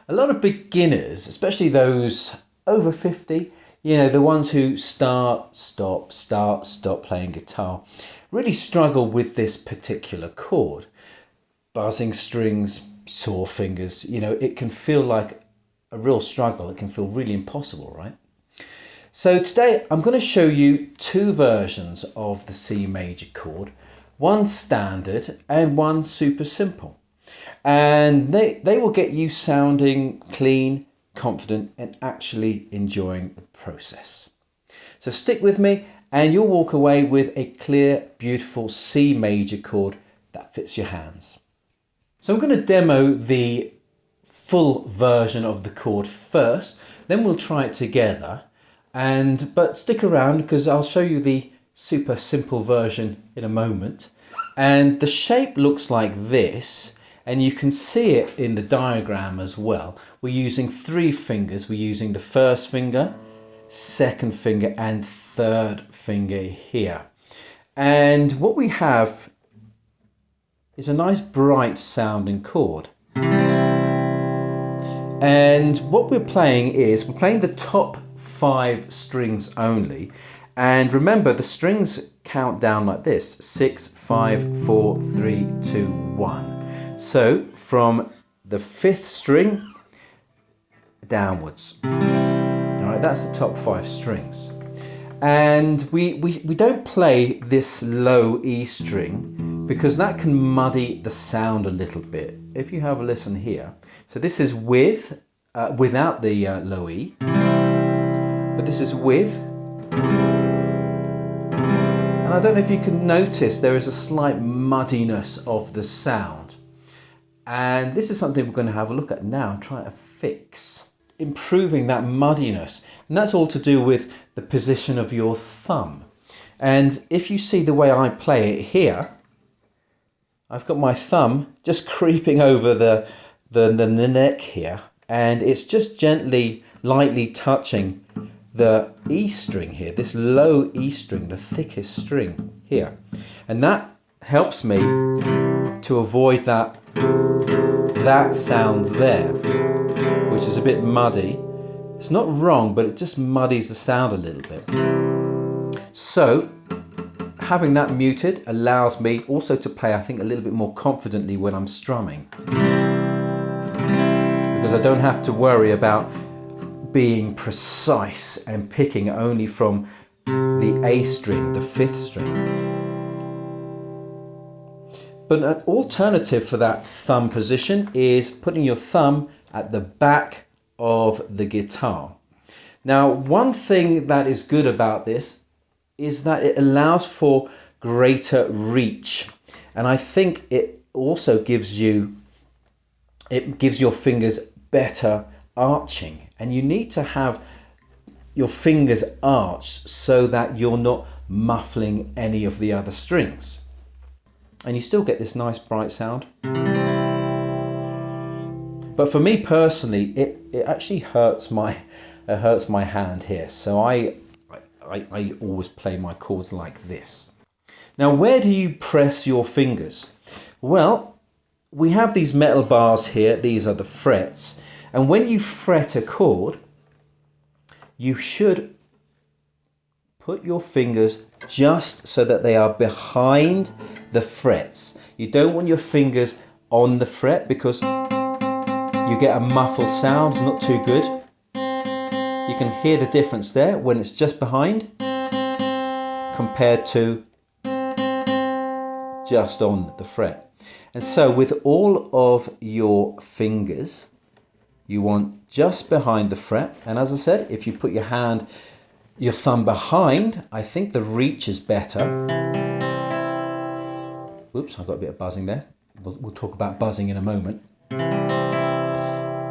A lot of beginners, especially those over 50, the ones who start, stop playing guitar, really struggle with this particular chord. Buzzing strings, sore fingers, it can feel like a real struggle. It can feel really impossible, right? So today I'm going to show you two versions of the C major chord, one standard and one super simple. And they will get you sounding clean, confident, and actually enjoying the process. So stick with me and you'll walk away with a clear, beautiful C major chord that fits your hands. So I'm going to demo the full version of the chord first, then we'll try it together. But stick around because I'll show you the super simple version in a moment. And the shape looks like this, and you can see it in the diagram as well. We're using 3 fingers. We're using the first finger, second finger, and third finger here. And what we have is a nice bright sounding chord. And what we're playing is, we're playing the top 5 strings only. And remember, the strings count down like this: 6, 5, 4, 3, 2, 1. So from the 5th string downwards. All right, that's the top 5 strings. And we don't play this low E string because that can muddy the sound a little bit. If you have a listen here. So this is without the low E, but this is with. And I don't know if you can notice there is a slight muddiness of the sound. And this is something we're going to have a look at now and try to fix. Improving that muddiness. And that's all to do with the position of your thumb. And if you see the way I play it here, I've got my thumb just creeping over the neck here. And it's just gently, lightly touching the E string here, this low E string, the thickest string here. And that helps me to avoid that sound there, which is a bit muddy. It's not wrong, but it just muddies the sound a little bit. So having that muted allows me also to play, I think, a little bit more confidently when I'm strumming, because I don't have to worry about being precise and picking only from the A string, the 5th string. But an alternative for that thumb position is putting your thumb at the back of the guitar. Now, one thing that is good about this is that it allows for greater reach. And I think it also gives your fingers better arching. And you need to have your fingers arched so that you're not muffling any of the other strings. And you still get this nice bright sound. But for me personally, it actually hurts my hand here. So I always play my chords like this. Now, where do you press your fingers? Well, we have these metal bars here. These are the frets. And when you fret a chord, you should put your fingers just so that they are behind the frets. You don't want your fingers on the fret because you get a muffled sound, not too good. You can hear the difference there when it's just behind compared to just on the fret. And so with all of your fingers, you want just behind the fret. And as I said, if you put your thumb behind, I think the reach is better. Whoops, I've got a bit of buzzing there. We'll talk about buzzing in a moment.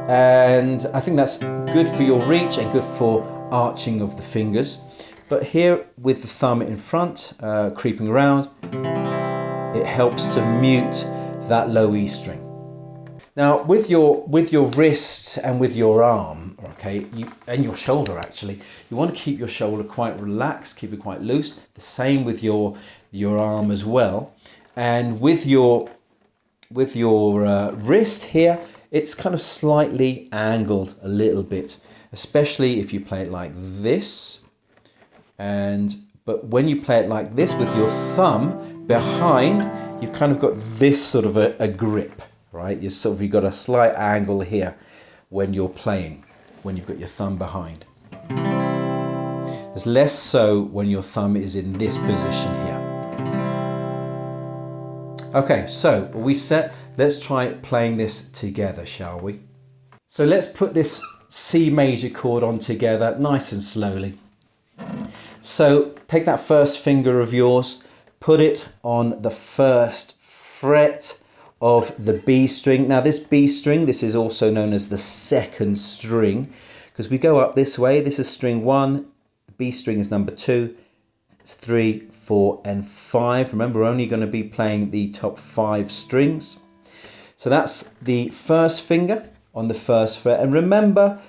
And I think that's good for your reach and good for arching of the fingers. But here with the thumb in front, creeping around, it helps to mute that low E string. Now with your wrist and with your arm, okay, and your shoulder actually, you want to keep your shoulder quite relaxed, keep it quite loose. The same with your arm as well. And with your wrist here, it's kind of slightly angled a little bit, especially if you play it like this. But when you play it like this with your thumb behind, you've kind of got this sort of a grip, right? You've got a slight angle here when you're playing, when you've got your thumb behind. There's less so when your thumb is in this position here. Okay, so are we set? Let's try playing this together, shall we? So let's put this C major chord on together nice and slowly. So take that first finger of yours, put it on the first fret of the B string. Now this B string, this is also known as the second string, because we go up this way. This is string 1, the B string is number 2, it's 3, 4 and 5. Remember, we're only going to be playing the top 5 strings. So that's the first finger on the first fret, and remember,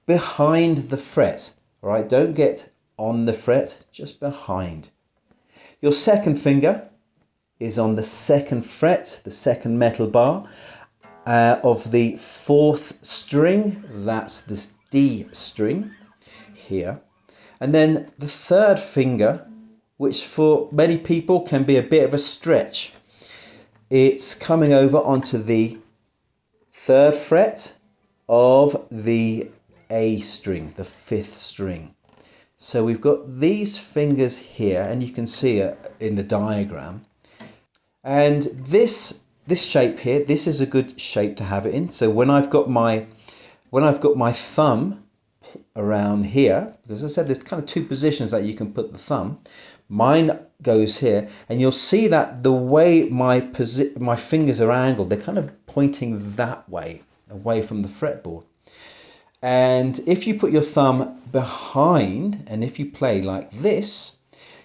behind the fret, all right? Don't get on the fret, just behind. Your second finger is on the second fret, the second metal bar of the 4th string. That's this D string here. And then the third finger, which for many people can be a bit of a stretch, it's coming over onto the 3rd fret of the A string, the 5th string. So we've got these fingers here, and you can see it in the diagram. And this shape here, this is a good shape to have it in. So when I've got my thumb around here, because as I said, there's kind of 2 positions that you can put the thumb. Mine goes here, and you'll see that the way my fingers are angled, they're kind of pointing that way, away from the fretboard. And if you put your thumb behind, and if you play like this,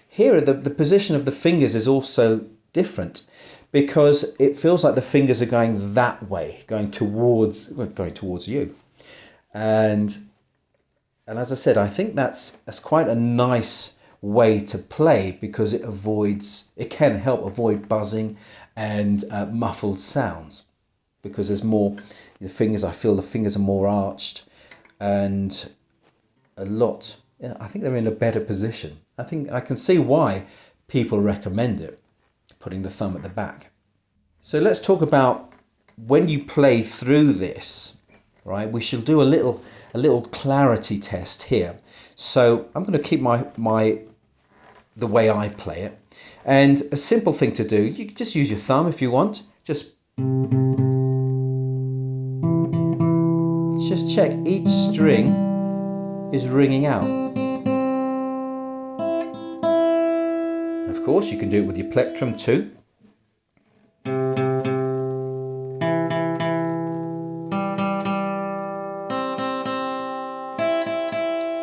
here the position of the fingers is also different, because it feels like the fingers are going that way, going towards you. And as I said, I think that's quite a nice way to play, because it can help avoid buzzing and muffled sounds, because there's more, I feel the fingers are more arched, and I think they're in a better position. I think I can see why people recommend it, putting the thumb at the back. So let's talk about when you play through this, right? We shall do a little clarity test here. So I'm going to keep the way I play it, and a simple thing to do, you can just use your thumb if you want. Just check each string is ringing out. Of course, you can do it with your plectrum too.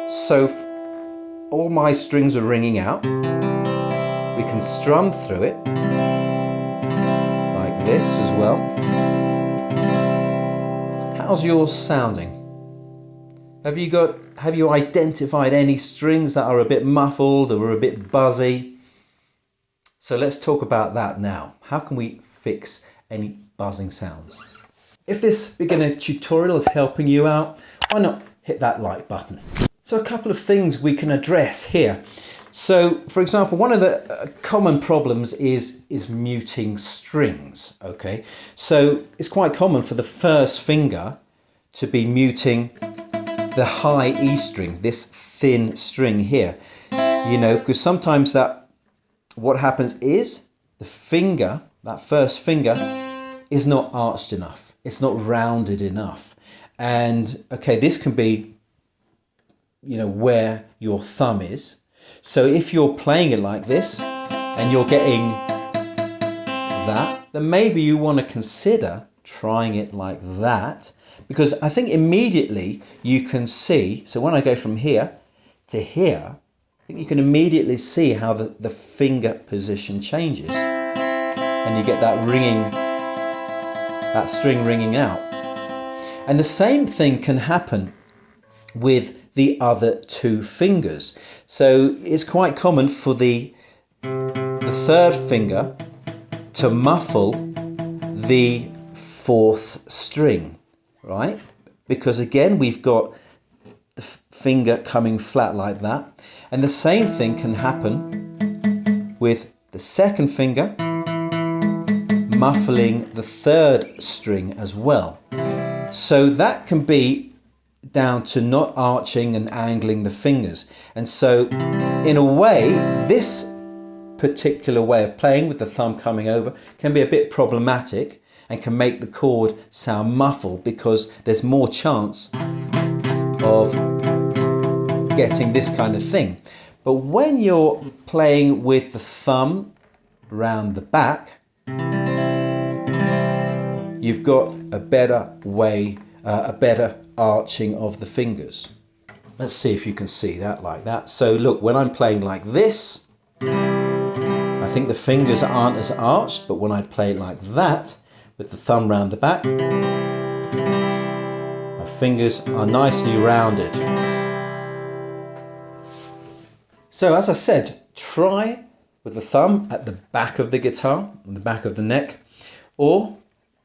So all my strings are ringing out. We can strum through it like this as well. How's yours sounding? Have you identified any strings that are a bit muffled or a bit buzzy? So let's talk about that now. How can we fix any buzzing sounds? If this beginner tutorial is helping you out, why not hit that like button? So a couple of things we can address here. So, for example, one of the common problems is muting strings, okay? So it's quite common for the first finger to be muting the high E string, this thin string here, because sometimes what happens is that first finger is not arched enough. It's not rounded enough. And, okay, this can be, where your thumb is. So if you're playing it like this and you're getting that, then maybe you want to consider trying it like that, because I think immediately you can see, so when I go from here to here, I think you can immediately see how the finger position changes, and you get that string ringing out. And the same thing can happen with the other 2 fingers. So it's quite common for the 3rd finger to muffle the 4th string. right? Because again, we've got the finger coming flat like that. And the same thing can happen with the second finger muffling the third string as well. So that can be down to not arching and angling the fingers. And so in a way, this particular way of playing with the thumb coming over can be a bit problematic and can make the chord sound muffled because there's more chance of getting this kind of thing. But when you're playing with the thumb round the back, you've got a better way, a better arching of the fingers. Let's see if you can see that like that. So look, when I'm playing like this, I think the fingers aren't as arched, but when I play it like that, with the thumb round the back, my fingers are nicely rounded. So as I said, try with the thumb at the back of the guitar, on the back of the neck, or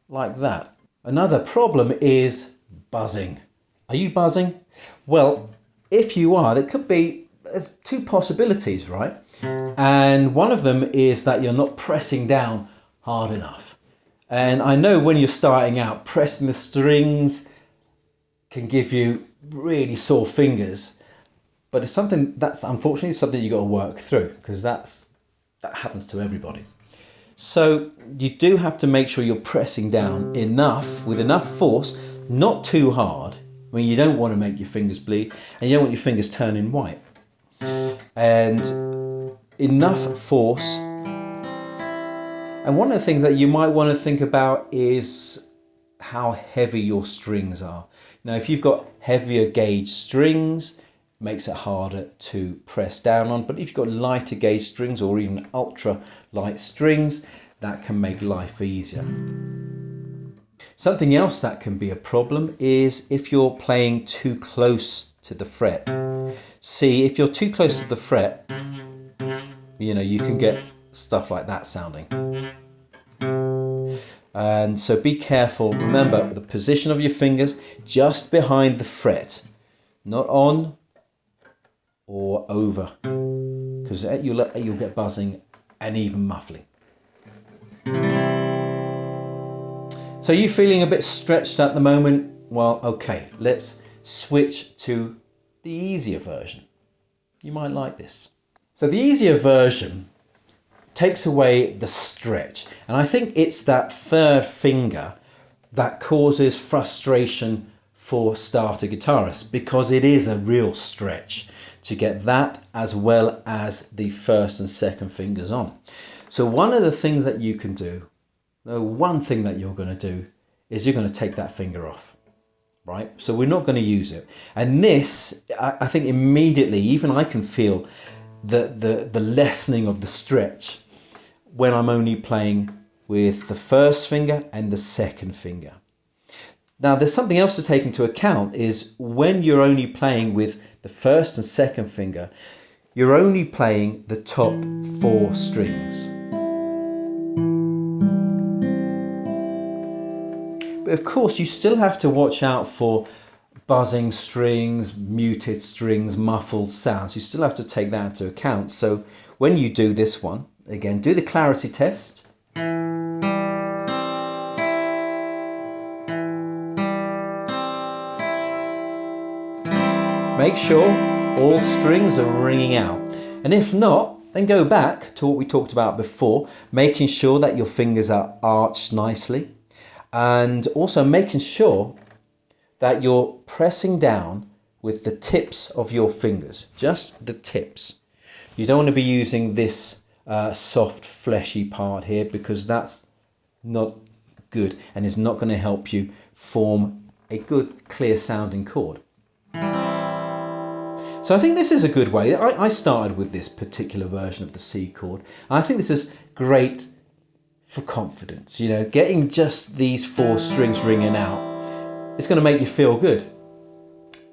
like that. Another problem is buzzing. Are you buzzing? Well, if you are, there's two possibilities, right? And one of them is that you're not pressing down hard enough. And I know when you're starting out, pressing the strings can give you really sore fingers, but it's something that's unfortunately something you got to work through, because that happens to everybody. So you do have to make sure you're pressing down enough, with enough force, not too hard. I mean, you don't want to make your fingers bleed, and you don't want your fingers turning white. And enough force. And one of the things that you might want to think about is how heavy your strings are. Now, if you've got heavier gauge strings, it makes it harder to press down on. But if you've got lighter gauge strings or even ultra light strings, that can make life easier. Something else that can be a problem is if you're playing too close to the fret. See, if you're too close to the fret, you can get stuff like that sounding. And so be careful. Remember the position of your fingers just behind the fret, not on or over, because you'll get buzzing and even muffling. So you feeling a bit stretched at the moment? Well, okay, let's switch to the easier version. You might like this. So the easier version takes away the stretch, and I think it's that third finger that causes frustration for starter guitarists, because it is a real stretch to get that as well as the first and second fingers on. So one of the things that you can do, one thing that you're going to do is you're going to take that finger off, right? So we're not going to use it. And this, I think immediately, even I can feel the lessening of the stretch when I'm only playing with the first finger and the second finger. Now there's something else to take into account, is when you're only playing with the first and second finger, you're only playing the top 4 strings. But of course you still have to watch out for buzzing strings, muted strings, muffled sounds. You still have to take that into account. So when you do this one, again, do the clarity test. Make sure all strings are ringing out. And if not, then go back to what we talked about before, making sure that your fingers are arched nicely, and also making sure that you're pressing down with the tips of your fingers, just the tips. You don't want to be using this soft fleshy part here, because that's not good and is not going to help you form a good clear sounding chord. So I think this is a good way. I started with this particular version of the C chord, and I think this is great for confidence. Getting just these 4 strings ringing out, it's going to make you feel good,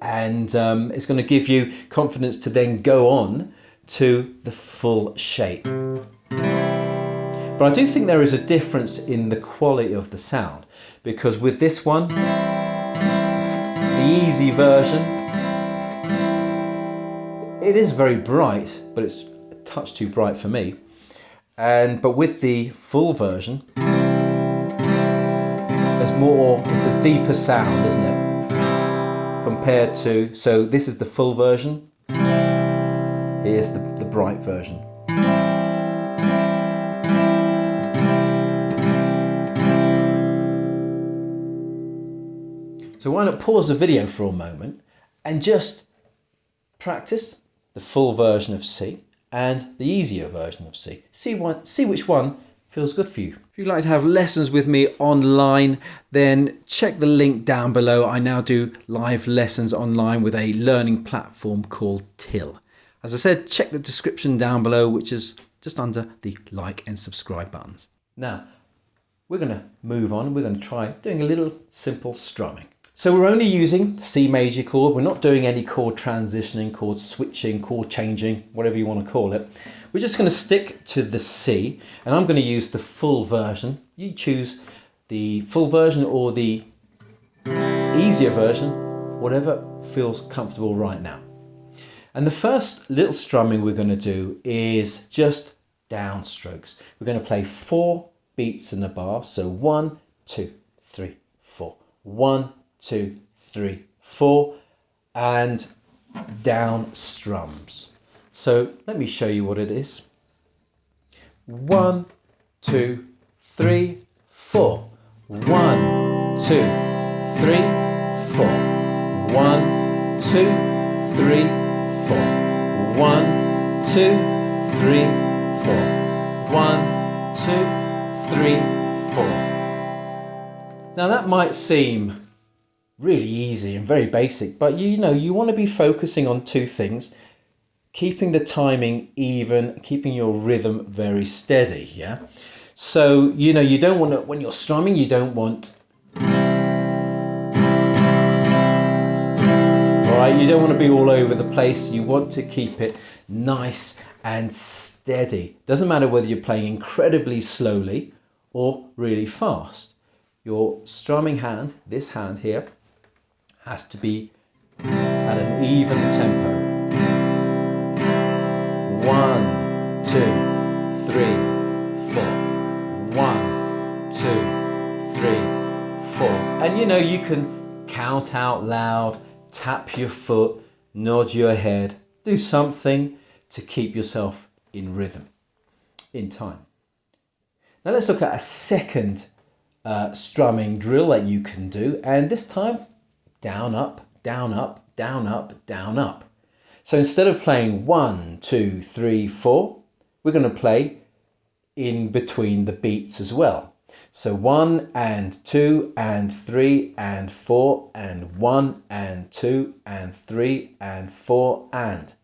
and it's going to give you confidence to then go on to the full shape. But I do think there is a difference in the quality of the sound, because with this one, easy version, it is very bright, but it's a touch too bright for me. But with the full version, there's more, it's a deeper sound, isn't it? Compared to, so this is the full version, here's the bright version. So why not pause the video for a moment and just practice the full version of C and the easier version of C. See which one feels good for you. If you'd like to have lessons with me online, then check the link down below. I now do live lessons online with a learning platform called Till. As I said, check the description down below, which is just under the like and subscribe buttons. Now, we're going to move on. We're going to try doing a little simple strumming. So we're only using the C major chord. We're not doing any chord transitioning, chord switching, chord changing, whatever you want to call it. We're just going to stick to the C, and I'm going to use the full version. You choose the full version or the easier version, whatever feels comfortable right now. And the first little strumming we're going to do is just down strokes. We're going to play 4 beats in a bar. So 1, 2, 3, 4. 1, 2, 3, 4, and down strums. So let me show you what it is. 1, 2, 3, 4. 1, 2, 3, 4. 1, 2, 3, 4. 1, 2, 3, 4. 1, 2, 3, 4. Now that might seem really easy and very basic, but you know, you want to be focusing on 2 things: keeping the timing even, keeping your rhythm very steady, yeah? So, you know, you don't want to, when you're strumming, you don't want, right? You don't want to be all over the place. You want to keep it nice and steady. Doesn't matter whether you're playing incredibly slowly or really fast. Your strumming hand, this hand here, has to be at an even tempo. 1, 2, 3, 4. 1, 2, 3, 4. And you know, you can count out loud, tap your foot, nod your head, do something to keep yourself in rhythm, in time. Now let's look at a second strumming drill that you can do, and this time down, up, down, up, down, up, down, up. So instead of playing 1, 2, 3, 4, we're going to play in between the beats as well. So 1 and 2 and 3 and 4 and 1 and 2 and 3 and 4 and.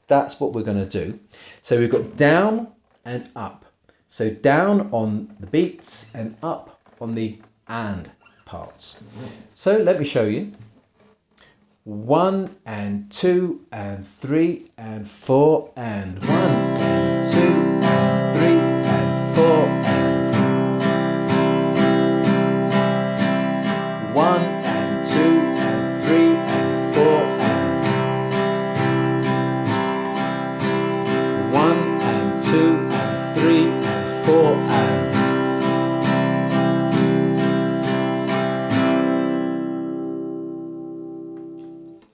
That's what we're going to do. So we've got down and up. So down on the beats and up on the and parts. So let me show you. 1 and 2 and 3 and 4 and 1 and 2 and 3 and 4 and 1 and 2 and 3 and 4 and 1 and 2 and 3 and 4 and.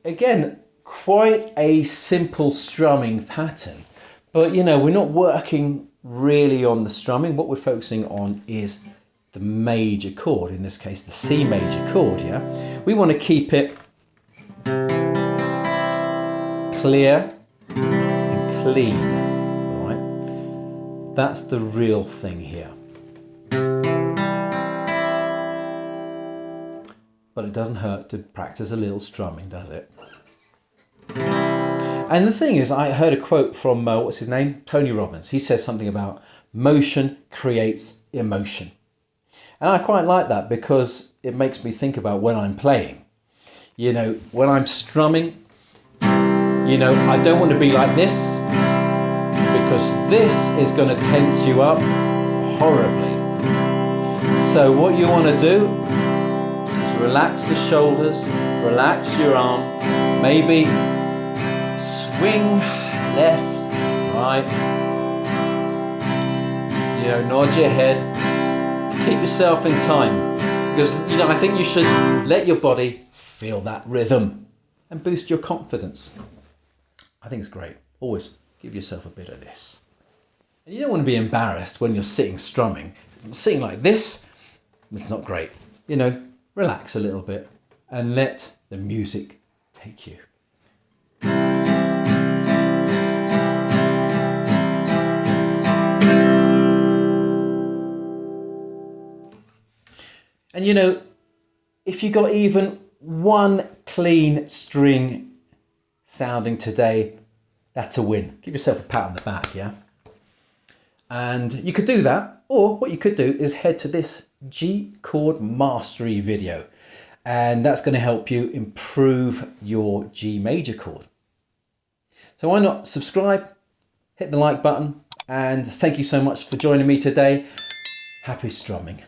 Again, quite a simple strumming pattern, but you know, we're not working really on the strumming. What we're focusing on is the major chord, in this case the C major chord, yeah? We want to keep it clear and clean, all right? That's the real thing here. But it doesn't hurt to practice a little strumming, does it? And the thing is, I heard a quote from, what's his name? Tony Robbins. He says something about motion creates emotion. And I quite like that because it makes me think about when I'm playing. You know, when I'm strumming, you know, I don't want to be like this because this is going to tense you up horribly. So what you want to do is relax the shoulders, relax your arm, maybe swing left, right, you know, nod your head, keep yourself in time, because, you know, I think you should let your body feel that rhythm and boost your confidence. I think it's great. Always give yourself a bit of this. And you don't want to be embarrassed when you're sitting strumming. Sitting like this, it's not great. You know, relax a little bit and let the music take you. And you know, if you got even one clean string sounding today, that's a win. Give yourself a pat on the back, yeah? And you could do that, or what you could do is head to this G chord mastery video, and that's going to help you improve your G major chord. So why not subscribe, hit the like button, and thank you so much for joining me today. Happy strumming.